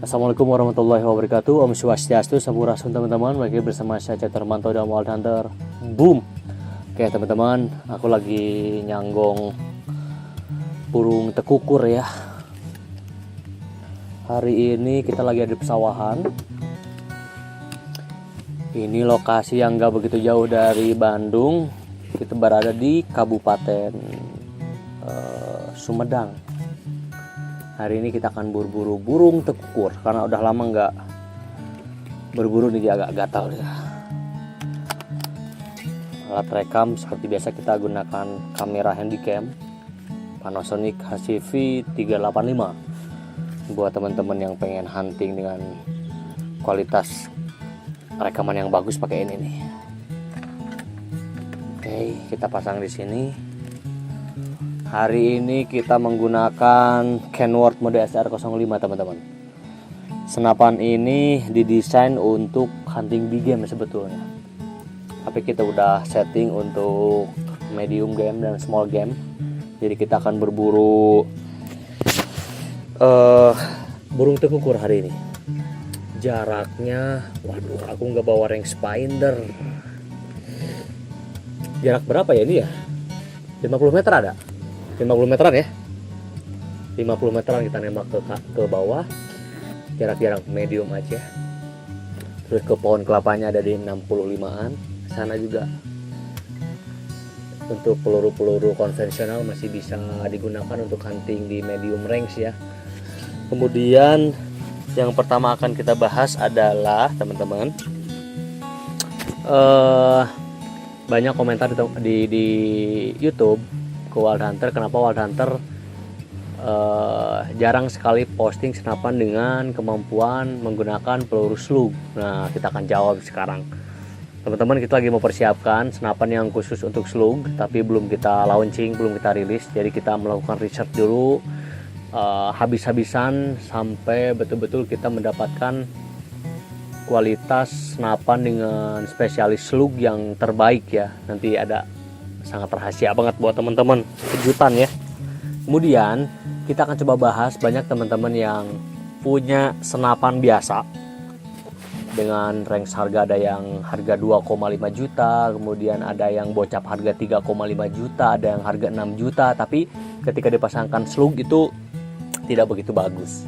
Assalamualaikum warahmatullahi wabarakatuh. Om Swastiastu, Sampurasun teman-teman. Lagi bersama saya Catur Manto dan Wild Hunter. Boom. Oke teman-teman, aku lagi nyanggong burung tekukur ya. Hari ini kita lagi ada di pesawahan. Ini lokasi yang gak begitu jauh dari Bandung. Kita berada di Kabupaten Sumedang. Hari ini kita akan berburu burung tekukur karena udah lama nggak berburu nih, dia agak gatal ya. Alat rekam seperti biasa kita gunakan kamera handycam Panasonic HCV 385 buat teman-teman yang pengen hunting dengan kualitas rekaman yang bagus pakai ini nih. Oke, kita pasang di sini. Hari ini kita menggunakan Kenworth mode SR05 teman-teman. Senapan ini didesain untuk hunting big game sebetulnya. Tapi kita udah setting untuk medium game dan small game. Jadi kita akan berburu burung tekukur hari ini. Jaraknya, waduh, aku nggak bawa range finder. Jarak berapa ya ini ya? 50 meter ada? 50 meteran ya, 50 meteran kita nembak ke bawah, jarak medium aja. Terus ke pohon kelapanya ada di 65an, sana juga. Untuk peluru-peluru konvensional masih bisa digunakan untuk hunting di medium range ya. Kemudian yang pertama akan kita bahas adalah teman-teman, banyak komentar di YouTube ke Wild Hunter, kenapa Wild Hunter jarang sekali posting senapan dengan kemampuan menggunakan peluru slug. Nah, kita akan jawab sekarang. Teman-teman, kita lagi mempersiapkan senapan yang khusus untuk slug, tapi belum kita launching, belum kita rilis. Jadi kita melakukan research dulu habis-habisan sampai betul-betul kita mendapatkan kualitas senapan dengan spesialis slug yang terbaik ya. Nanti ada sangat rahasia banget buat teman-teman, kejutan ya. Kemudian kita akan coba bahas, banyak teman-teman yang punya senapan biasa dengan range harga, ada yang harga 2,5 juta, kemudian ada yang bocap harga 3,5 juta, ada yang harga 6 juta, tapi ketika dipasangkan slug itu tidak begitu bagus.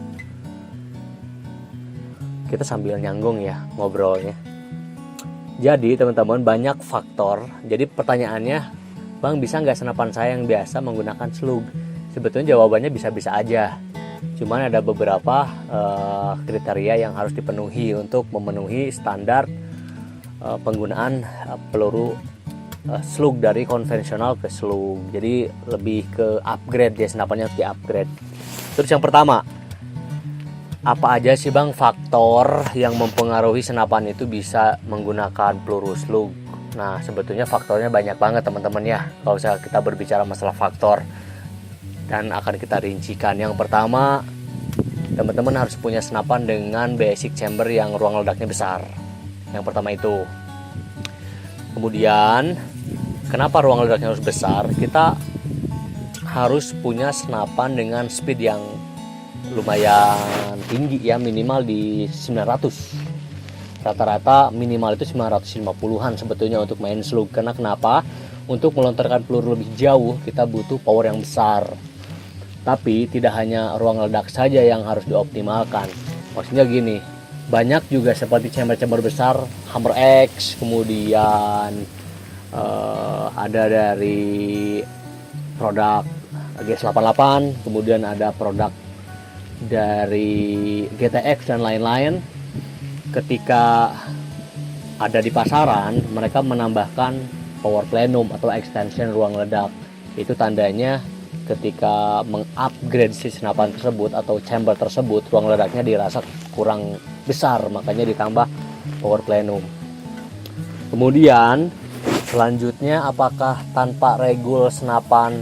Kita sambil nyanggong ya ngobrolnya. Jadi teman-teman, banyak faktor. Jadi pertanyaannya, Bang, bisa nggak senapan saya yang biasa menggunakan slug? Sebetulnya jawabannya bisa-bisa aja. Cuman ada beberapa kriteria yang harus dipenuhi untuk memenuhi standar penggunaan peluru slug dari konvensional ke slug. Jadi lebih ke upgrade ya, senapannya harus di-upgrade. Terus yang pertama, apa aja sih Bang faktor yang mempengaruhi senapan itu bisa menggunakan peluru slug? Nah, sebetulnya faktornya banyak banget teman-teman ya. Kalau misalnya kita berbicara masalah faktor, dan akan kita rincikan. Yang pertama, teman-teman harus punya senapan dengan basic chamber yang ruang ledaknya besar. Yang pertama itu. Kemudian, kenapa ruang ledaknya harus besar? Kita harus punya senapan dengan speed yang lumayan tinggi ya, minimal di 900. Rata-rata minimal itu 950-an sebetulnya untuk main slug. Karena kenapa? Untuk melontarkan peluru lebih jauh kita butuh power yang besar. Tapi tidak hanya ruang ledak saja yang harus dioptimalkan. Maksudnya gini, banyak juga seperti chamber-chamber besar, Hammer X, kemudian ada dari produk GS88, kemudian ada produk dari GTX dan lain-lain. Ketika ada di pasaran, mereka menambahkan power plenum atau extension ruang ledak. Itu tandanya ketika mengupgrade si senapan tersebut atau chamber tersebut, ruang ledaknya dirasa kurang besar, makanya ditambah power plenum. Kemudian selanjutnya, apakah tanpa regul senapan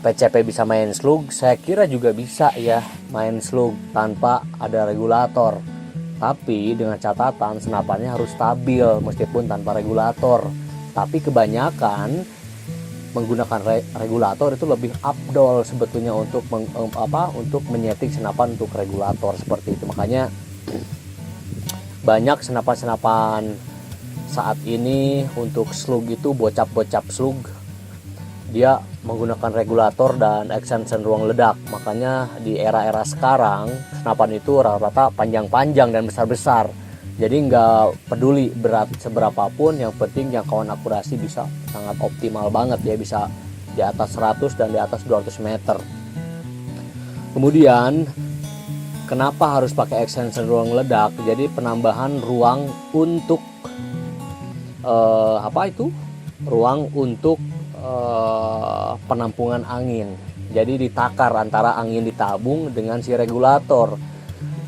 PCP bisa main slug? Saya kira juga bisa ya main slug tanpa ada regulator. Tapi dengan catatan senapannya harus stabil meskipun tanpa regulator. Tapi kebanyakan menggunakan regulator itu lebih afdol sebetulnya untuk untuk menyeting senapan untuk regulator seperti itu. Makanya banyak senapan-senapan saat ini untuk slug itu bocap-bocap slug dia menggunakan regulator dan extension ruang ledak. Makanya di era-era sekarang senapan itu rata-rata panjang-panjang dan besar-besar. Jadi nggak peduli berat seberapapun, yang penting jangkauan akurasi bisa sangat optimal banget ya, bisa di atas 100 dan di atas 200 meter. Kemudian kenapa harus pakai extension ruang ledak? Jadi penambahan ruang untuk ruang untuk penampungan angin. Jadi ditakar antara angin di tabung dengan si regulator.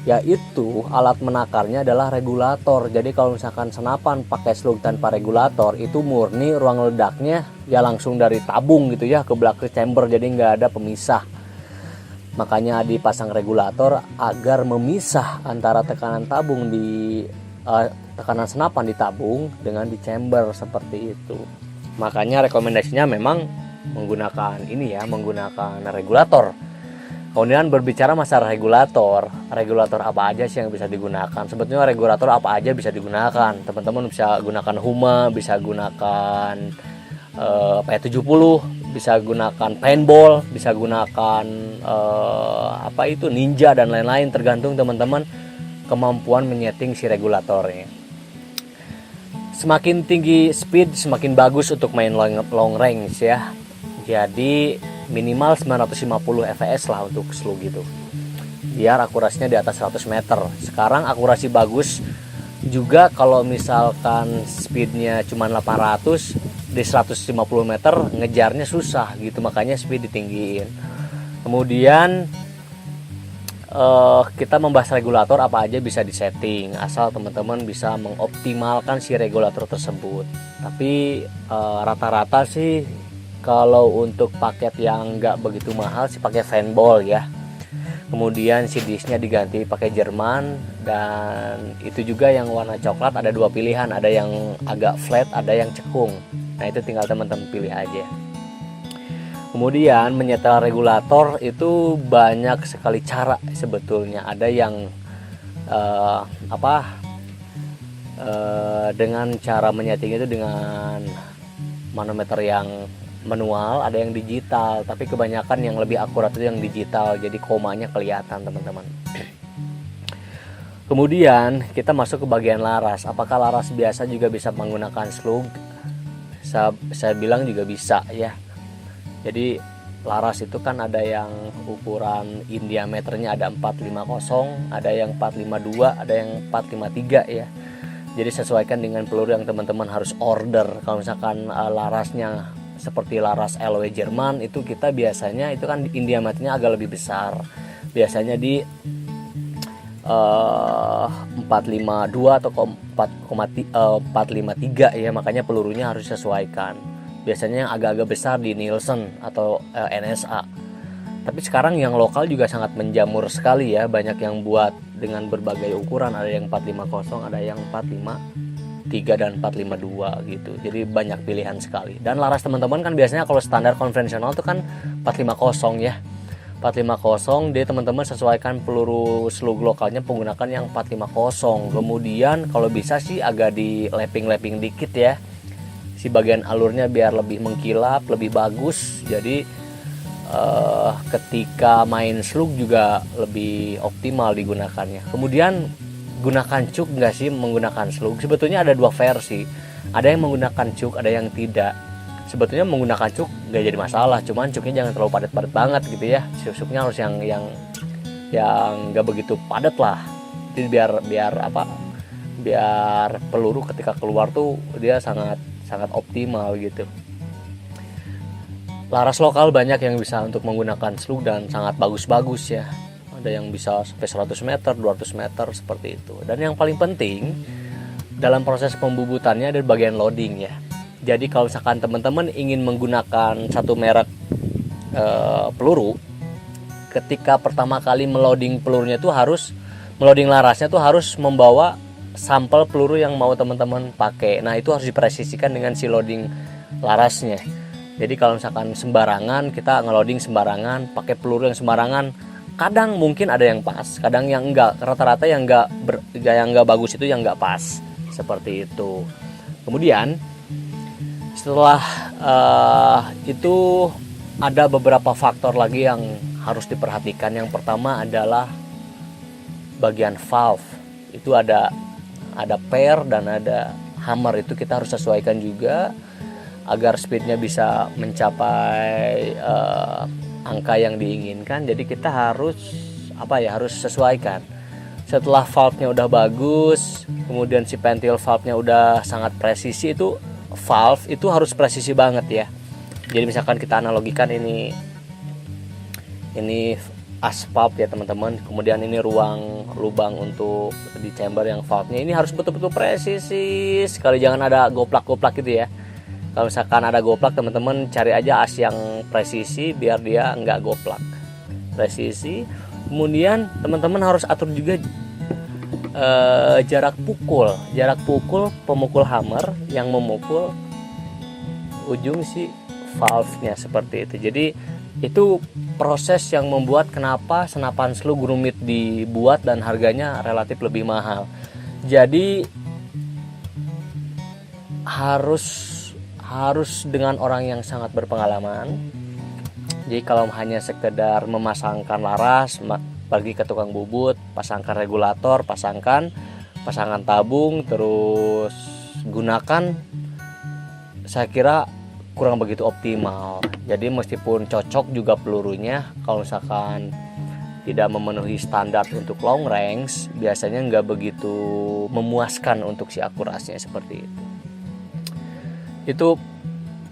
Yaitu alat menakarnya adalah regulator. Jadi kalau misalkan senapan pakai slug tanpa regulator, itu murni ruang ledaknya ya langsung dari tabung gitu ya ke belakang chamber, jadi nggak ada pemisah. Makanya dipasang regulator agar memisah antara tekanan tabung tekanan senapan di tabung dengan di chamber seperti itu. Makanya rekomendasinya memang menggunakan menggunakan regulator. Kemudian berbicara masalah regulator apa aja sih yang bisa digunakan? Sebetulnya regulator apa aja bisa digunakan. Teman-teman bisa gunakan Huma, bisa gunakan P70, bisa gunakan paintball, bisa gunakan Ninja dan lain-lain, tergantung teman-teman kemampuan menyeting si regulatornya. Semakin tinggi speed semakin bagus untuk main long range ya. Jadi minimal 950 fps lah untuk slug gitu, biar akurasinya di atas 100 meter. Sekarang akurasi bagus juga kalau misalkan speednya cuma 800, di 150 meter ngejarnya susah gitu, makanya speed ditinggiin. Kemudian kita membahas regulator apa aja bisa disetting, asal teman-teman bisa mengoptimalkan si regulator tersebut. Tapi rata-rata sih kalau untuk paket yang nggak begitu mahal sih pakai fanball ya. Kemudian si disknya diganti pakai Jerman, dan itu juga yang warna coklat ada dua pilihan, ada yang agak flat, ada yang cekung. Nah itu tinggal teman-teman pilih aja. Kemudian menyetel regulator itu banyak sekali cara sebetulnya. Ada yang dengan cara menyeting itu dengan manometer yang manual, ada yang digital, tapi kebanyakan yang lebih akurat itu yang digital, jadi komanya kelihatan teman-teman. Kemudian kita masuk ke bagian laras. Apakah laras biasa juga bisa menggunakan slug? Saya bilang juga bisa ya. Jadi laras itu kan ada yang ukuran in diameternya ada 450, ada yang 452, ada yang 453 ya. Jadi sesuaikan dengan peluru yang teman-teman harus order. Kalau misalkan larasnya seperti laras LW Jerman, itu kita biasanya itu kan in diameternya agak lebih besar, biasanya di 452 atau 453 ya, makanya pelurunya harus disesuaikan. Biasanya yang agak-agak besar di Nielsen atau NSA. Tapi sekarang yang lokal juga sangat menjamur sekali ya, banyak yang buat dengan berbagai ukuran, ada yang 450, ada yang 453 dan 452 gitu. Jadi banyak pilihan sekali. Dan laras teman-teman kan biasanya kalau standar konvensional itu kan 450 ya. 450 dia teman-teman sesuaikan peluru slug lokalnya menggunakan yang 450. Kemudian kalau bisa sih agak di lapping dikit ya. Si bagian alurnya biar lebih mengkilap, lebih bagus. Jadi ketika main slug juga lebih optimal digunakannya. Kemudian gunakan cuk nggak sih menggunakan slug? Sebetulnya ada dua versi. Ada yang menggunakan cuk, ada yang tidak. Sebetulnya menggunakan cuk nggak jadi masalah, cuman cuknya jangan terlalu padat-padat banget gitu ya. Cuknya harus yang nggak begitu padat lah. Jadi biar peluru ketika keluar tuh dia sangat optimal gitu. Laras lokal banyak yang bisa untuk menggunakan slug dan sangat bagus-bagus ya. Ada yang bisa sampai 100 meter, 200 meter seperti itu. Dan yang paling penting dalam proses pembubutannya ada bagian loading ya. Jadi kalau misalkan teman-teman ingin menggunakan satu merek peluru, ketika pertama kali meloading pelurunya itu harus meloading larasnya tuh harus membawa sampel peluru yang mau teman-teman pakai. Nah itu harus dipresisikan dengan si loading larasnya. Jadi kalau misalkan sembarangan, kita ngeloading sembarangan, pakai peluru yang sembarangan, kadang mungkin ada yang pas, kadang yang enggak. Rata-rata yang enggak bagus itu yang enggak pas, seperti itu. Kemudian setelah itu ada beberapa faktor lagi yang harus diperhatikan. Yang pertama adalah bagian valve. Itu ada pair dan ada hammer, itu kita harus sesuaikan juga agar speednya bisa mencapai angka yang diinginkan. Jadi kita harus sesuaikan. Setelah valve-nya udah bagus, kemudian si pentil valve-nya udah sangat presisi, itu valve itu harus presisi banget ya. Jadi misalkan kita analogikan ini aspal ya teman-teman, kemudian ini lubang untuk di chamber yang valve-nya, ini harus betul-betul presisi sekali, jangan ada goplak-goplak gitu ya. Kalau misalkan ada goplak, teman-teman cari aja as yang presisi biar dia nggak goplak, presisi. Kemudian teman-teman harus atur juga jarak pukul pemukul hammer yang memukul ujung si valve-nya, seperti itu. Jadi itu proses yang membuat kenapa senapan slug rumit dibuat dan harganya relatif lebih mahal. Jadi harus dengan orang yang sangat berpengalaman. Jadi kalau hanya sekedar memasangkan laras, pergi ke tukang bubut, pasangkan regulator, pasangkan tabung, terus gunakan, saya kira kurang begitu optimal. Jadi meskipun cocok juga pelurunya, kalau misalkan tidak memenuhi standar untuk long range, biasanya nggak begitu memuaskan untuk si akurasinya, seperti itu. Itu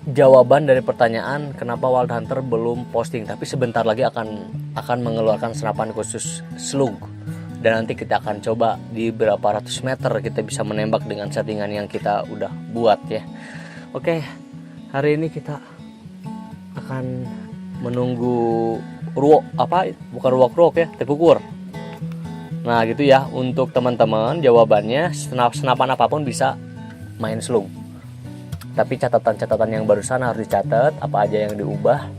jawaban dari pertanyaan kenapa Wild Hunter belum posting, tapi sebentar lagi akan mengeluarkan senapan khusus slug, dan nanti kita akan coba di berapa ratus meter kita bisa menembak dengan settingan yang kita udah buat ya. Oke, hari ini kita akan menunggu ruok ya, tepukur. Nah gitu ya, untuk teman-teman jawabannya senapan apapun bisa main slug. Tapi catatan-catatan yang barusan harus dicatat, apa aja yang diubah.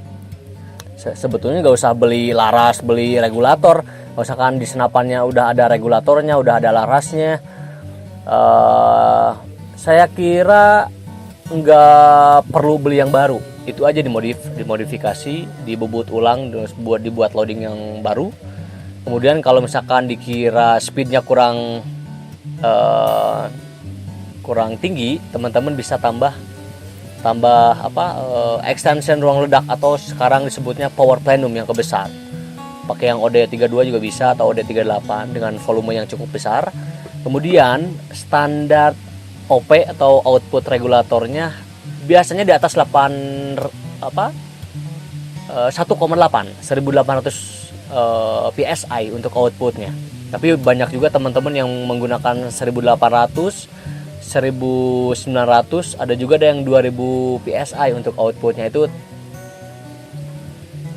Sebetulnya nggak usah beli laras, beli regulator. Misalkan di senapannya udah ada regulatornya, udah ada larasnya, saya kira nggak perlu beli yang baru. Itu aja dimodifikasi, dibubut ulang, terus dibuat loading yang baru. Kemudian kalau misalkan dikira speednya kurang tinggi, teman-teman bisa tambah extension ruang ledak, atau sekarang disebutnya power plenum yang kebesar. Pakai yang OD32 juga bisa, atau OD38 dengan volume yang cukup besar. Kemudian standar OP atau output regulatornya biasanya di atas 1800 PSI untuk outputnya. Tapi banyak juga teman-teman yang menggunakan 1800, 1900, ada juga ada yang 2000 PSI untuk outputnya. Itu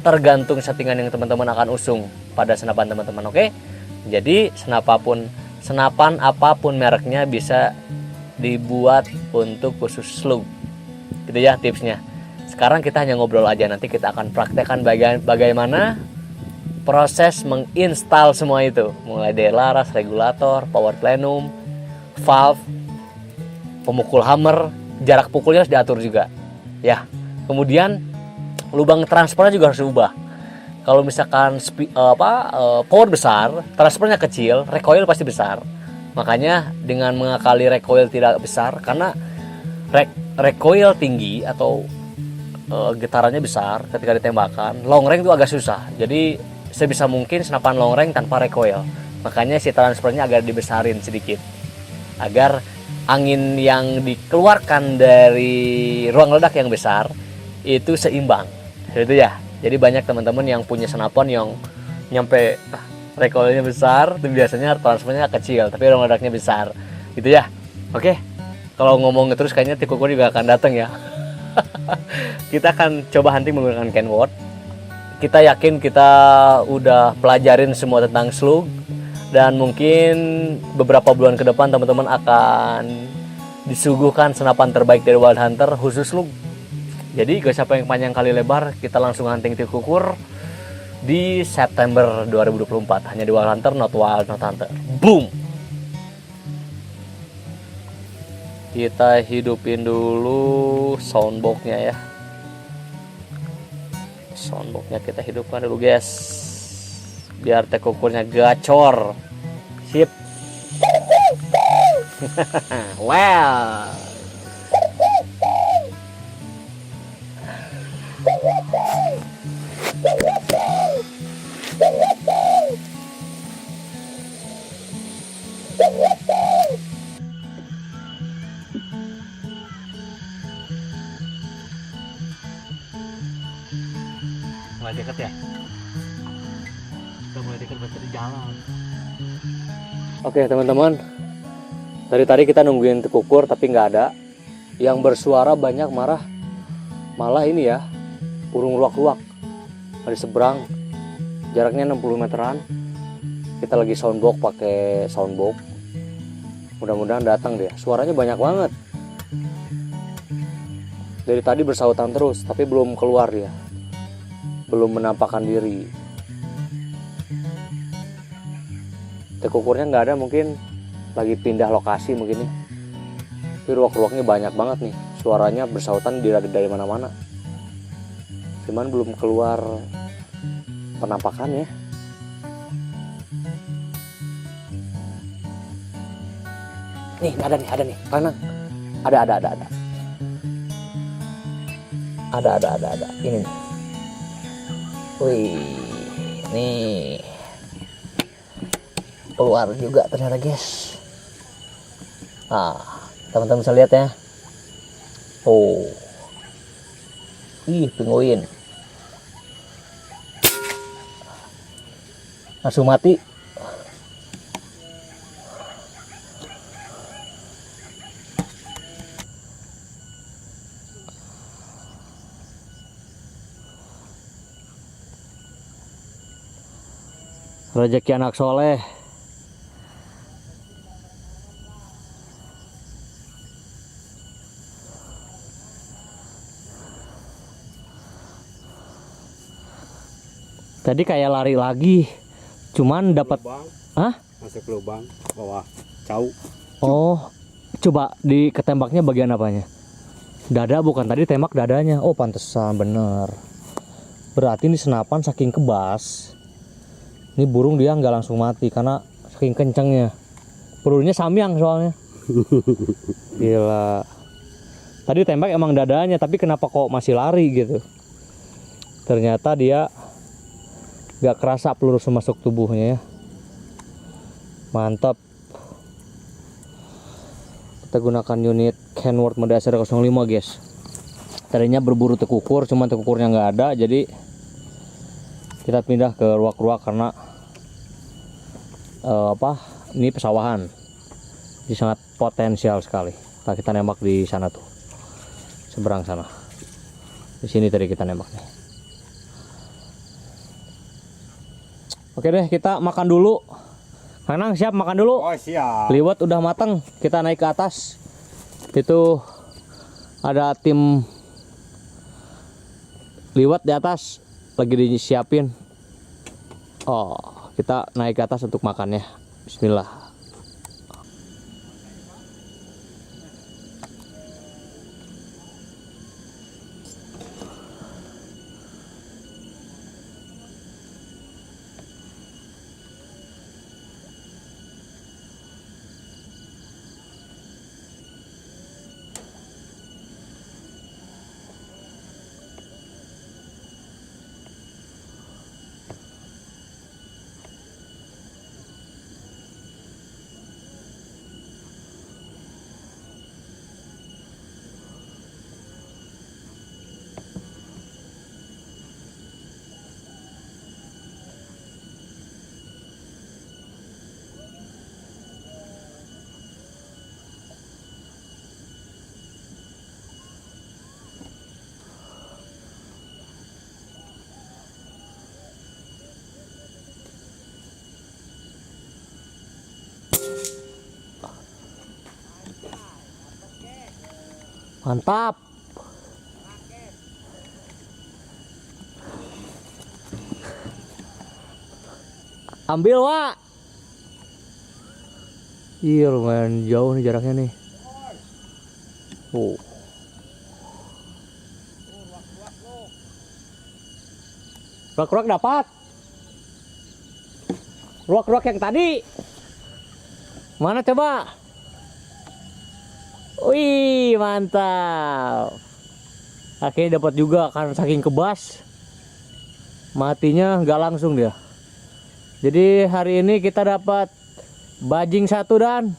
tergantung settingan yang teman-teman akan usung pada senapan teman-teman. Oke, jadi senapan apapun mereknya bisa dibuat untuk khusus slug. Gitu ya tipsnya. Sekarang kita hanya ngobrol aja, nanti kita akan praktekkan bagaimana proses menginstal semua itu, mulai dari laras, regulator, power plenum, valve, pemukul hammer, jarak pukulnya harus diatur juga ya. Kemudian lubang transfernya juga harus diubah. Kalau misalkan power besar, transfernya kecil, recoil pasti besar. Makanya dengan mengakali recoil tidak besar, karena recoil tinggi atau getarannya besar ketika ditembakkan, long range itu agak susah. Jadi sebisa mungkin senapan long range tanpa recoil. Makanya si transfernya agak dibesarin sedikit, agar angin yang dikeluarkan dari ruang ledak yang besar itu seimbang. Itu ya. Jadi banyak teman-teman yang punya senapan yang nyampe recoilnya besar, itu biasanya transfernya kecil tapi ruang ledaknya besar. Gitu ya. Oke. Kalau ngomong terus kayaknya tikuku juga akan datang ya. Kita akan coba hunting menggunakan Kenworth. Kita yakin kita udah pelajarin semua tentang slug, dan mungkin beberapa bulan ke depan teman-teman akan disuguhkan senapan terbaik dari Wild Hunter khusus slug. Jadi gak usah panjang kali lebar, kita langsung hunting tikukur di September 2024. Hanya di Wild Hunter, not Wild, not Hunter. Boom! Kita hidupin dulu soundbox-nya ya. Soundbox-nya kita hidupkan dulu guys, biar tikukurnya gacor. Sip. Well, mulai deket ya. Kita mulai deket berarti di jalan. Oke teman-teman, dari tadi kita nungguin tekukur tapi nggak ada. Yang bersuara banyak malah ini ya, burung luwak-luwak dari seberang, jaraknya 60 meteran. Kita lagi soundbox, pakai soundbox, mudah-mudahan datang dia. Suaranya banyak banget dari tadi, bersautan terus tapi belum keluar dia, belum menampakkan diri. Tekukurnya nggak ada, mungkin lagi pindah lokasi mungkin ya. Tapi ruak-ruaknya banyak banget nih, suaranya bersautan dari mana-mana, cuman belum keluar penampakannya. Nih ada nih Kanang, ada ini nih. Wih, nih keluar juga ternyata guys. Teman-teman bisa lihat ya. Oh, penguin langsung mati. Rezeki anak soleh. Tadi kayak lari lagi, cuman dapat masuk lubang bawah cau. Oh, coba di ketembaknya bagian apanya? Dada bukan, tadi tembak dadanya. Oh pantesan, bener. Berarti ini senapan saking kebas, ini burung dia nggak langsung mati karena saking kencengnya. Pelurunya samyang soalnya. Gila. Tadi tembak emang dadanya, tapi kenapa kok masih lari gitu? Ternyata dia gak kerasa peluru masuk tubuhnya ya. Mantap. Kita gunakan unit Kenworth mode ASR 05 guys. Tadinya berburu tekukur, cuman tekukurnya nggak ada, jadi kita pindah ke ruak-ruak karena ini pesawahan, jadi sangat potensial sekali. Nah, kita nembak di sana tuh, seberang sana. Di sini tadi kita nembak nih. Oke deh, kita makan dulu. Kanang siap makan dulu? Oh siap. Liwet udah matang, kita naik ke atas. Itu ada tim liwet di atas lagi disiapin. Oh, kita naik ke atas untuk makannya. Bismillah. Mantap. Ambil, Wak. Iya, lumayan jauh nih jaraknya nih. Oh. Ruak-ruak dapat. Ruak-ruak yang tadi. Mana coba? Wih, mantap. Akhirnya dapat juga karena saking kebas. Matinya nggak langsung dia. Jadi hari ini kita dapat bajing 1 dan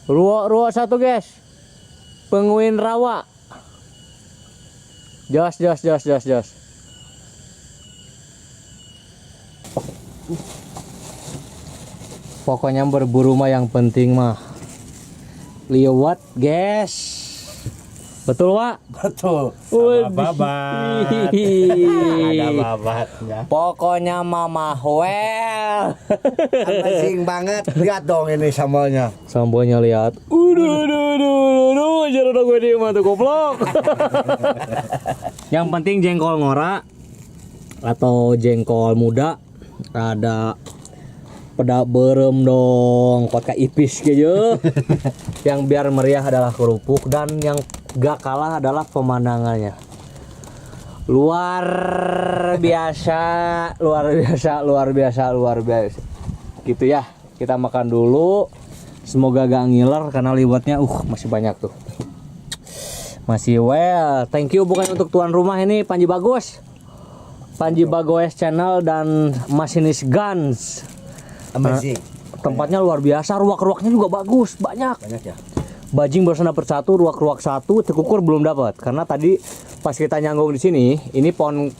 ruak 1, guys. Penguin rawa. Jos. Pokoknya berburu mah yang penting mah liwat, guys. Betul, Wak? Betul. Wih. Sama babat. Ada babatnya. Pokoknya mama well. Amazing banget. Lihat dong ini sambalnya. Sambalnya lihat. Udah, jangan gue diem tuh goblok. Yang penting jengkol ngora atau jengkol muda, ada pedak berem dong, pakai ipis gitu. Yang biar meriah adalah kerupuk, dan yang gak kalah adalah pemandangannya. Luar biasa. Gitu ya. Kita makan dulu. Semoga gak ngiler karena liwatnya masih banyak tuh. Masih well. Thank you bukan untuk tuan rumah ini, Panji Bagus. Panji Bagoes Channel dan Masinis Guns. Amazing. Tempatnya luar biasa, ruak-ruaknya juga bagus, banyak. Banyak ya. Bajing baru dapat 1, ruak 1, tekukur belum dapat. Karena tadi pas kita nyanggung di sini, ini pohon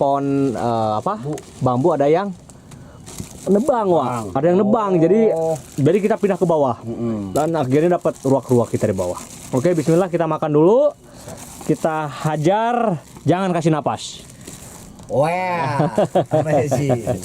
bambu ada yang nebang, Wak. Ada yang nebang. Jadi kita pindah ke bawah. Dan akhirnya dapat ruak-ruak kita di bawah. Oke, bismillah, kita makan dulu. Kita hajar, jangan kasih napas. Wah, amazing.